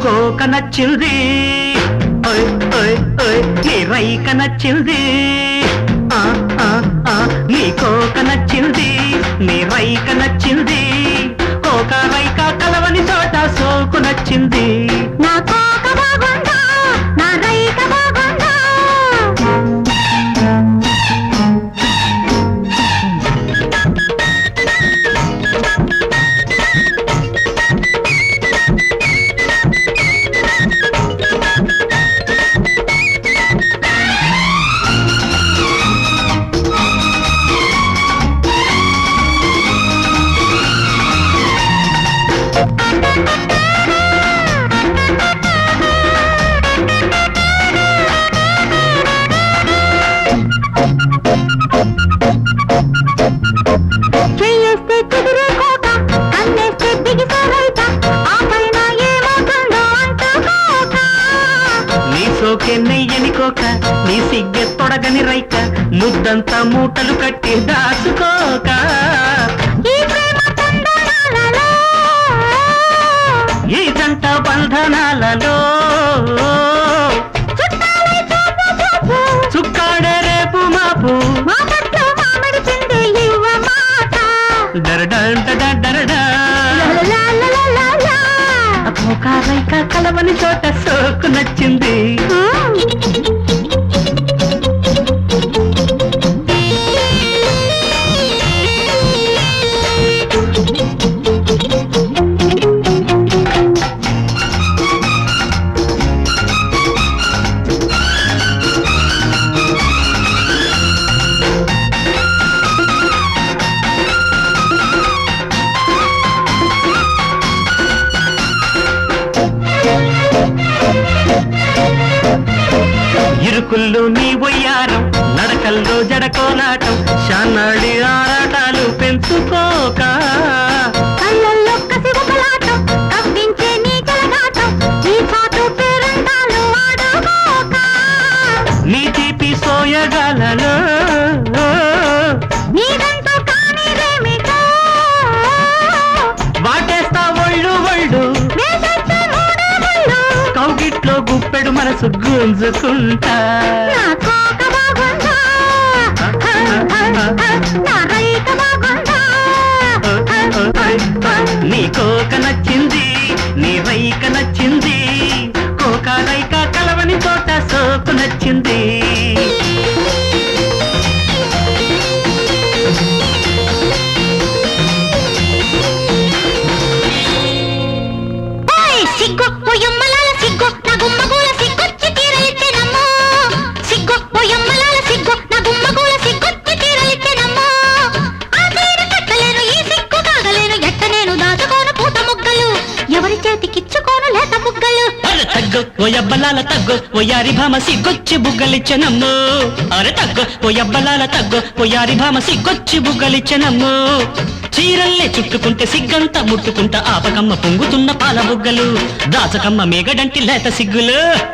కోక నచ్చింది నీ రైక నచ్చింది నీ కోక నచ్చింది నీ రైక నచ్చింది కోక రైక కలవని చోట సోకు నచ్చింది నా కోక బాగుందా నా రైక బాగుందా చెయ్యేస్తే కుదిరే కోక కన్నేస్తే బిగిసే రైక ఆ పైన ఏమవుతుందో అంటుకోక నీ సోకే నెయ్యని కోక నీ సిగ్గె తొడగని రైక ముద్దంతా మూటలు కట్టి దాచుకోక ఈ ప్రేమ తందనాలలో ఈ జంట బంధనాలలో చుట్టాలే చూపు చూపు చుక్కాడే రేపు మాపు మా పట్ల మామిడి పిండి ఇవ్వ మాట డరడా లాలాలాలాలా. కోక రైక కలవని చోట సోకు నచ్చింది ఇరుకుల్లో నీ వయ్యారం నడకల్లో జడకోలాటం శానాడి ఆరాటాలు పెంచుకోక కళ్ళల్లో కసిగుబలాటం కవ్వించే నీ కలగాటం ఈ చాటు పేరంటాలు ఆడుకోక నీ తీపి సోయగాలలో నీదంటూ కానిదేమిటో వాటేస్తా ఒళ్ళు ఒళ్ళు వేసొచ్చే మూడే ముళ్ళు కౌగిట్లో గుప్పెడు మనసు గుంజుకుంటా నా కోక బాగుందా నా రైక బాగుందా నీ కోక నచ్చింది నీ రైక నచ్చింది కోక రైక కలవని చోట సోకు నచ్చింది ఓయ్ సిగ్గు పోయమ్మలాల సిగ్గు నా గుమ్మగూల సిగ్గొచ్చి తీరలిచ్చెనమ్మో సిగ్గు పోయమ్మలాల సిగ్గు నా గుమ్మగూల సిగ్గొచ్చి తీరలిచ్చెనమ్మో ఆ తీర కట్టలేను ఈ సిగ్గు కాగలేను ఎట్ట నేను దాచుకోను పూత ముగ్గలు ఎవరి చేతికిచ్చుకోను లేత ముగ్గలు అరే తగ్గు ఓ అబ్బలాల తగ్గు ఓ యారి భామ సిగ్గొచ్చి బుగ్గలిచ్చనమ్ము అరే తగ్గు ఓ అబ్బలాల తగ్గు ఓ యారి భామ సిగ్గొచ్చి బుగ్గలిచ్చనమ్ము చీరల్లే చుట్టుకుంటే సిగ్గంతా ముట్టుకుంటా ఆపకమ్మ పొంగుతున్న పాల బుగ్గలు దాచకమ్మ మేగడంటి లేత సిగ్గులు